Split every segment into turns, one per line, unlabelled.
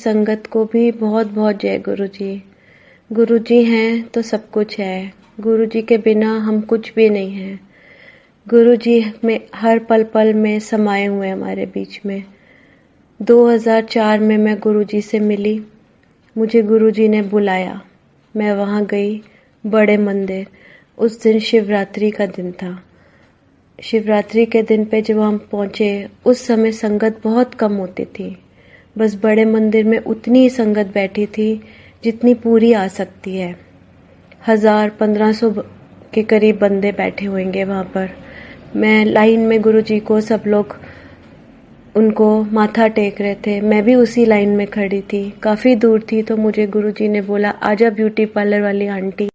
संगत को भी बहुत बहुत जय गुरु जी। गुरु जी हैं तो सब कुछ है। गुरु जी के बिना हम कुछ भी नहीं हैं। गुरु जी में हर पल पल में समाये हुए हमारे बीच में। 2004 में मैं गुरु जी से मिली। मुझे गुरु जी ने बुलाया। मैं वहाँ गई, बड़े मंदिर। उस दिन शिवरात्रि का दिन था। शिवरात्रि के दिन पे जब हम पहुँचे, उस समय संगत बहुत कम होती थी। बस बड़े मंदिर में उतनी ही संगत बैठी थी जितनी पूरी आ सकती है। 1000-1500 के करीब बंदे बैठे होंगे वहाँ पर। मैं लाइन में गुरु जी को, सब लोग उनको माथा टेक रहे थे। मैं भी उसी लाइन में खड़ी थी। काफ़ी दूर थी तो मुझे गुरु जी ने बोला, आजा ब्यूटी पार्लर वाली आंटी।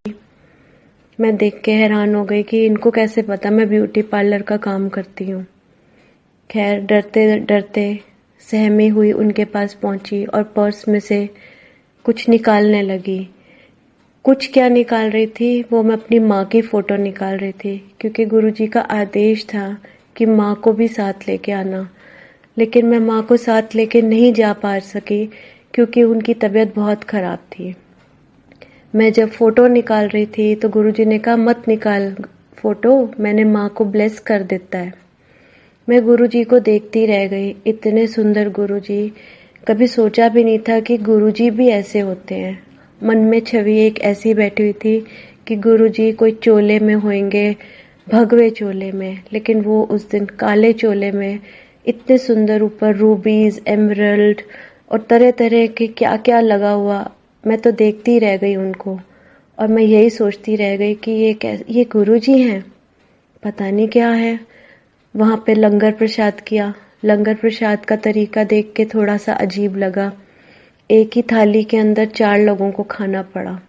मैं देख के हैरान हो गई कि इनको कैसे पता मैं ब्यूटी पार्लर का काम करती हूँ। खैर, डरते डरते सहमी हुई उनके पास पहुंची और पर्स में से कुछ निकालने लगी। कुछ क्या निकाल रही थी, वो मैं अपनी माँ की फोटो निकाल रही थी, क्योंकि गुरुजी का आदेश था कि माँ को भी साथ लेके आना। लेकिन मैं माँ को साथ लेके नहीं जा पा सकी क्योंकि उनकी तबीयत बहुत खराब थी। मैं जब फोटो निकाल रही थी तो गुरुजी ने कहा, मत निकाल फोटो, मैंने माँ को ब्लेस कर देता है। मैं गुरुजी को देखती रह गई। इतने सुंदर गुरुजी, कभी सोचा भी नहीं था कि गुरुजी भी ऐसे होते हैं। मन में छवि एक ऐसी बैठी हुई थी कि गुरुजी कोई चोले में होंगे, भगवे चोले में, लेकिन वो उस दिन काले चोले में, इतने सुंदर, ऊपर रूबीज, एमरल्ड और तरह तरह के क्या क्या लगा हुआ। मैं तो देखती रह गई उनको, और मैं यही सोचती रह गई कि ये गुरुजी हैं, पता नहीं क्या है। वहाँ पे लंगर प्रसाद किया। लंगर प्रसाद का तरीका देख के थोड़ा सा अजीब लगा। एक ही थाली के अंदर 4 लोगों को खाना पड़ा।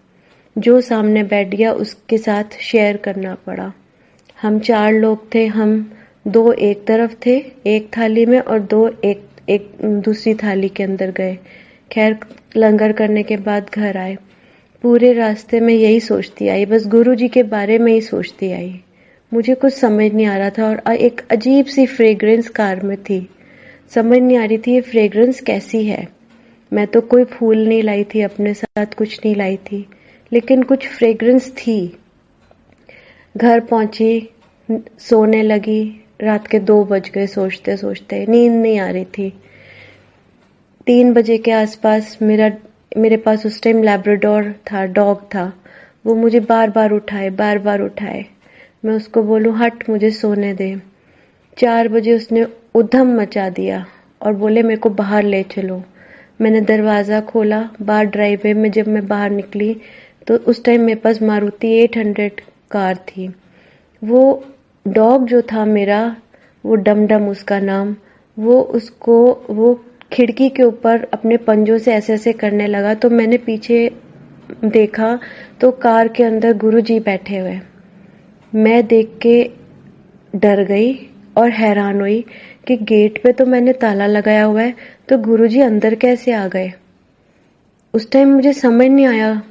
जो सामने बैठ गया उसके साथ शेयर करना पड़ा। हम 4 लोग थे। हम 2 एक तरफ थे एक थाली में, और 2 एक दूसरी थाली के अंदर गए। खैर, लंगर करने के बाद घर आए। पूरे रास्ते में यही सोचती आई, बस गुरु जी के बारे में ही सोचती आई। मुझे कुछ समझ नहीं आ रहा था, और एक अजीब सी फ्रेग्रेंस कार में थी। समझ नहीं आ रही थी ये फ्रेग्रेंस कैसी है। मैं तो कोई फूल नहीं लाई थी अपने साथ, कुछ नहीं लाई थी, लेकिन कुछ फ्रेग्रेंस थी। घर पहुंची, सोने लगी। रात के 2 बज गए सोचते सोचते। नींद नहीं आ रही थी। 3 बजे के आसपास मेरे पास उस टाइम लैब्राडोर था, डॉग था। वो मुझे बार बार उठाए। मैं उसको बोलूं, हट, मुझे सोने दे। 4 बजे उसने उधम मचा दिया और बोले, मेरे को बाहर ले चलो। मैंने दरवाज़ा खोला। बाहर ड्राइववे में जब मैं बाहर निकली तो उस टाइम मेरे पास मारुति 800 कार थी। वो डॉग जो था मेरा, वो डमडम उसका नाम, वो खिड़की के ऊपर अपने पंजों से ऐसे ऐसे करने लगा। तो मैंने पीछे देखा तो कार के अंदर गुरुजी बैठे हुए। मैं देख के डर गई और हैरान हुई कि गेट पे तो मैंने ताला लगाया हुआ है, तो गुरुजी अंदर कैसे आ गए। उस टाइम मुझे समझ नहीं आया।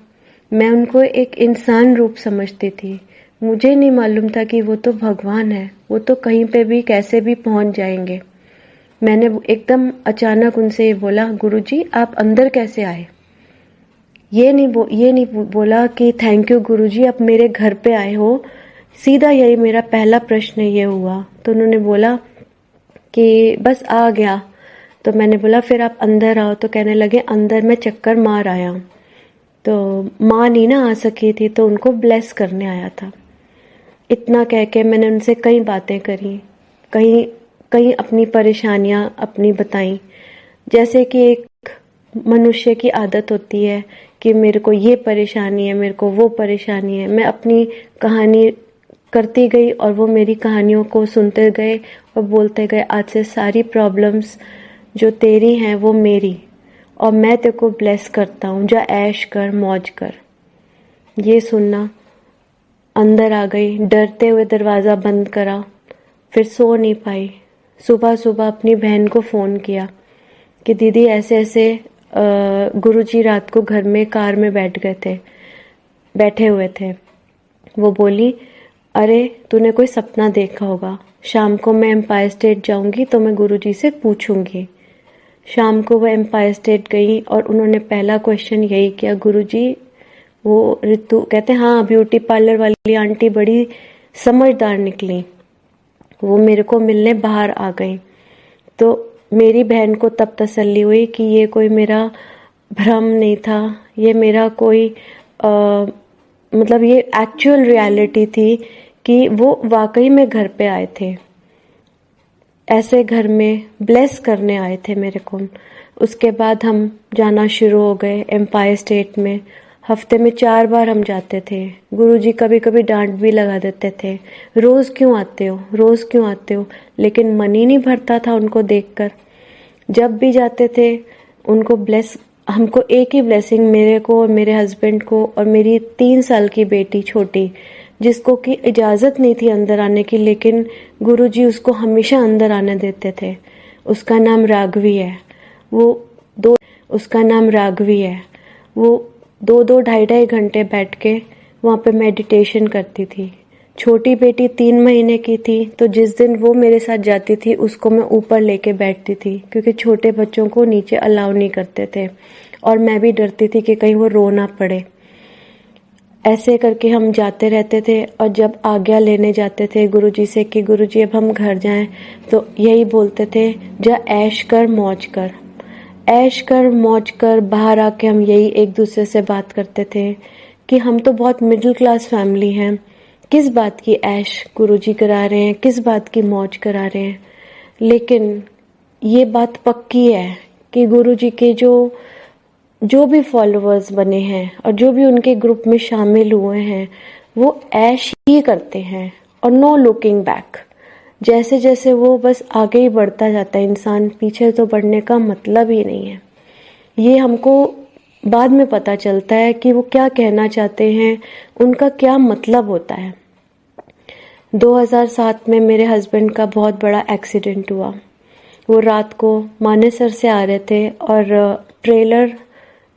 मैं उनको एक इंसान रूप समझती थी। मुझे नहीं मालूम था कि वो तो भगवान है। वो तो कहीं पे भी कैसे भी पहुंच जाएंगे। मैंने एकदम अचानक उनसे ये बोला, गुरुजी आप अंदर कैसे आए। ये नहीं बोला कि थैंक यू गुरुजी, आप मेरे घर पे आए हो। सीधा यही मेरा पहला प्रश्न ये हुआ। तो उन्होंने बोला कि बस आ गया। तो मैंने बोला फिर आप अंदर आओ। तो कहने लगे, अंदर मैं चक्कर मार आया। तो माँ नहीं ना आ सकी थी, तो उनको ब्लेस करने आया था। इतना कह के मैंने उनसे कई बातें करी, कहीं अपनी परेशानियां अपनी बताई। जैसे कि एक मनुष्य की आदत होती है कि मेरे को ये परेशानी है, मेरे को वो परेशानी है। मैं अपनी कहानी करती गई और वो मेरी कहानियों को सुनते गए और बोलते गए, आज से सारी प्रॉब्लम्स जो तेरी हैं वो मेरी, और मैं तेरे को ब्लेस करता हूँ, जा ऐश कर, मौज कर। ये सुनना। अंदर आ गई, डरते हुए दरवाज़ा बंद करा। फिर सो नहीं पाई। सुबह सुबह अपनी बहन को फ़ोन किया कि दीदी ऐसे ऐसे गुरुजी रात को घर में कार में बैठे हुए थे। वो बोली, अरे तूने कोई सपना देखा होगा। शाम को मैं एम्पायर स्टेट जाऊंगी तो मैं गुरुजी से पूछूंगी। शाम को वो एम्पायर स्टेट गई और उन्होंने पहला क्वेश्चन यही किया, गुरुजी वो ऋतु कहते हैं हाँ ब्यूटी पार्लर वाली आंटी बड़ी समझदार निकली, वो मेरे को मिलने बाहर आ गई। तो मेरी बहन को तब तसल्ली हुई कि ये कोई मेरा भ्रम नहीं था, ये मेरा कोई मतलब ये एक्चुअल रियलिटी थी कि वो वाकई में घर पे आए थे, ऐसे घर में ब्लेस करने आए थे मेरे को। उसके बाद हम जाना शुरू हो गए एम्पायर स्टेट में। हफ्ते में 4 बार हम जाते थे। गुरुजी कभी कभी डांट भी लगा देते थे, रोज क्यों आते हो, रोज क्यों आते हो, लेकिन मन ही नहीं भरता था उनको देखकर। जब भी जाते थे उनको ब्लेस, हमको एक ही ब्लेसिंग, मेरे को और मेरे हस्बैंड को और मेरी 3 साल की बेटी छोटी, जिसको कि इजाजत नहीं थी अंदर आने की, लेकिन गुरुजी उसको हमेशा अंदर आने देते थे। उसका नाम राघवी है। उसका नाम राघवी है। वो 2-2 ढाई-ढाई घंटे बैठ के वहाँ पे मेडिटेशन करती थी। छोटी बेटी 3 महीने की थी, तो जिस दिन वो मेरे साथ जाती थी उसको मैं ऊपर लेके बैठती थी, क्योंकि छोटे बच्चों को नीचे अलाउ नहीं करते थे और मैं भी डरती थी कि कहीं वो रो ना पड़े। ऐसे करके हम जाते रहते थे और जब आज्ञा लेने जाते थे गुरुजी से कि गुरुजी अब हम घर जाएं, तो यही बोलते थे, जा ऐश कर मौज कर, ऐश कर मौज कर। बाहर आके हम यही एक दूसरे से बात करते थे कि हम तो बहुत मिडिल क्लास फैमिली हैं, किस बात की ऐश गुरुजी करा रहे हैं, किस बात की मौज करा रहे हैं। लेकिन ये बात पक्की है कि गुरुजी के जो भी फॉलोअर्स बने हैं और जो भी उनके ग्रुप में शामिल हुए हैं, वो ऐश ही करते हैं और नो लुकिंग बैक। जैसे जैसे वो बस आगे ही बढ़ता जाता है इंसान, पीछे तो बढ़ने का मतलब ही नहीं है। ये हमको बाद में पता चलता है कि वो क्या कहना चाहते हैं, उनका क्या मतलब होता है। 2007 में मेरे हस्बैंड का बहुत बड़ा एक्सीडेंट हुआ। वो रात को मानेसर से आ रहे थे और ट्रेलर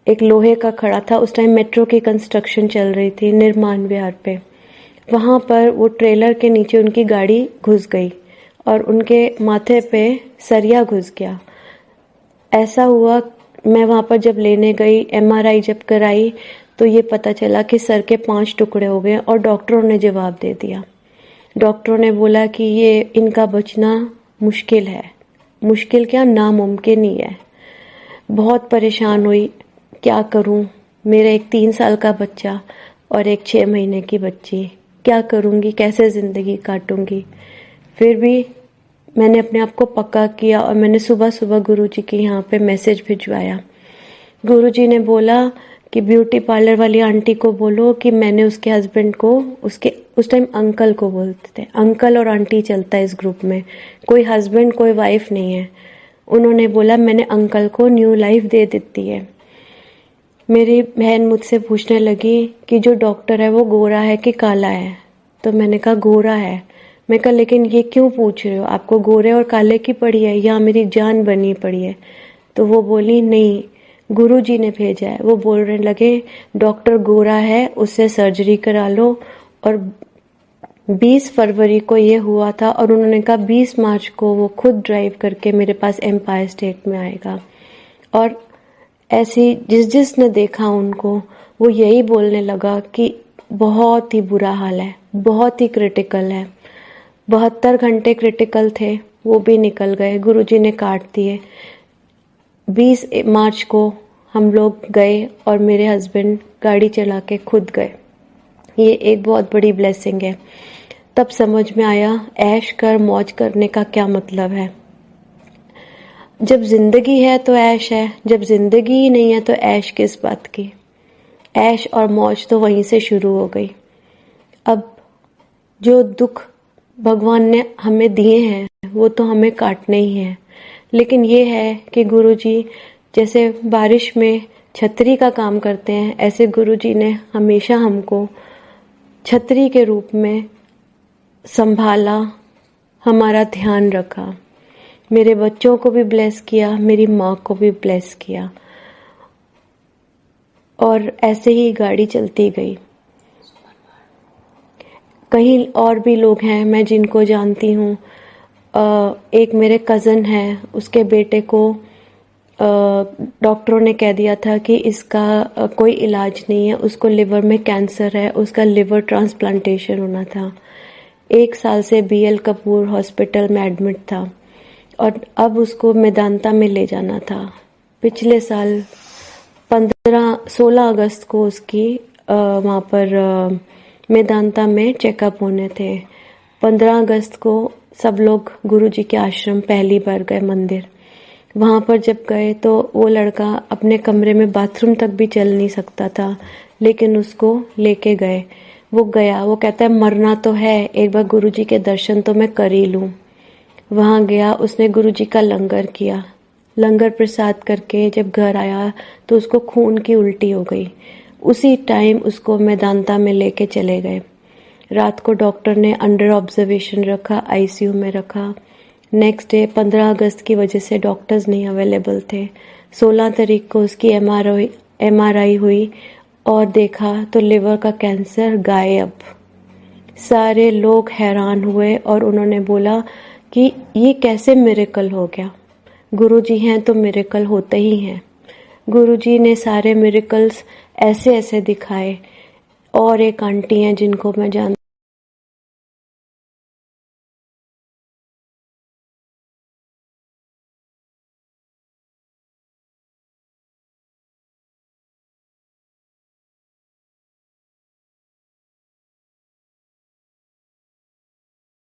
एक लोहे का खड़ा था। उस टाइम मेट्रो की कंस्ट्रक्शन चल रही थी निर्माण विहार पे। वहां पर वो ट्रेलर के नीचे उनकी गाड़ी घुस गई और उनके माथे पे सरिया घुस गया। ऐसा हुआ, मैं वहां पर जब लेने गई, MRI जब कराई, तो ये पता चला कि सर के 5 टुकड़े हो गए और डॉक्टरों ने जवाब दे दिया। डॉक्टरों ने बोला कि ये इनका बचना मुश्किल है, मुश्किल क्या नामुमकिन ही है। बहुत परेशान हुई, क्या करूं, मेरा एक 3 साल का बच्चा और एक 6 महीने की बच्ची, क्या करूंगी, कैसे जिंदगी काटूंगी। फिर भी मैंने अपने आप को पक्का किया और मैंने सुबह सुबह गुरुजी के यहाँ पे मैसेज भिजवाया। गुरुजी ने बोला कि ब्यूटी पार्लर वाली आंटी को बोलो कि मैंने उसके हस्बैंड को, उसके उस टाइम अंकल को बोलते थे, अंकल और आंटी चलता है इस ग्रुप में, कोई हस्बैंड कोई वाइफ नहीं है। उन्होंने बोला मैंने अंकल को न्यू लाइफ दे देती है। मेरी बहन मुझसे पूछने लगी कि जो डॉक्टर है वो गोरा है कि काला है, तो मैंने कहा गोरा है। मैं कहा लेकिन ये क्यों पूछ रहे हो, आपको गोरे और काले की पड़ी है या मेरी जान बनी पड़ी है। तो वो बोली नहीं, गुरुजी ने भेजा है। वो बोलने लगे डॉक्टर गोरा है, उससे सर्जरी करा लो। और 20 फरवरी को ये हुआ था और उन्होंने कहा 20 मार्च को वो खुद ड्राइव करके मेरे पास एम्पायर स्टेट में आएगा। और ऐसी जिसने देखा उनको, वो यही बोलने लगा कि बहुत ही बुरा हाल है, बहुत ही क्रिटिकल है। 72 घंटे क्रिटिकल थे, वो भी निकल गए, गुरुजी ने काट दिए। 20 मार्च को हम लोग गए और मेरे हस्बैंड गाड़ी चला के खुद गए। ये एक बहुत बड़ी ब्लेसिंग है। तब समझ में आया ऐश कर मौज करने का क्या मतलब है। जब जिंदगी है तो ऐश है, जब जिंदगी ही नहीं है तो ऐश किस बात की। ऐश और मौज तो वहीं से शुरू हो गई। अब जो दुख भगवान ने हमें दिए हैं वो तो हमें काटने ही हैं, लेकिन ये है कि गुरुजी जैसे बारिश में छतरी का काम करते हैं, ऐसे गुरुजी ने हमेशा हमको छतरी के रूप में संभाला, हमारा ध्यान रखा। मेरे बच्चों को भी ब्लेस किया, मेरी माँ को भी ब्लेस किया और ऐसे ही गाड़ी चलती गई। कहीं और भी लोग हैं मैं जिनको जानती हूँ। एक मेरे कज़न है, उसके बेटे को डॉक्टरों ने कह दिया था कि इसका कोई इलाज नहीं है, उसको लिवर में कैंसर है, उसका लिवर ट्रांसप्लांटेशन होना था। 1 साल से BL कपूर हॉस्पिटल में एडमिट था और अब उसको मेदांता में ले जाना था। पिछले साल 16 अगस्त को उसकी वहाँ पर मेदांता में चेकअप होने थे। 15 अगस्त को सब लोग गुरुजी के आश्रम पहली बार गए मंदिर। वहाँ पर जब गए तो वो लड़का अपने कमरे में बाथरूम तक भी चल नहीं सकता था, लेकिन उसको लेके गए। वो गया, वो कहता है मरना तो है, एक बार गुरुजी के दर्शन तो मैं कर ही लूँ। वहाँ गया, उसने गुरुजी का लंगर किया। लंगर प्रसाद करके जब घर आया तो उसको खून की उल्टी हो गई। उसी टाइम उसको मेदांता में लेके चले गए। रात को डॉक्टर ने अंडर ऑब्जर्वेशन रखा, ICU में रखा। नेक्स्ट डे 15 अगस्त की वजह से डॉक्टर्स नहीं अवेलेबल थे। 16 तारीख को उसकी MRI हुई और देखा तो लिवर का कैंसर गायब। सारे लोग हैरान हुए और उन्होंने बोला कि ये कैसे मिरेकल हो गया। गुरुजी हैं तो मिरेकल होते ही हैं। गुरुजी ने सारे मिरेकल्स ऐसे ऐसे दिखाए। और एक आंटी हैं जिनको मैं जानती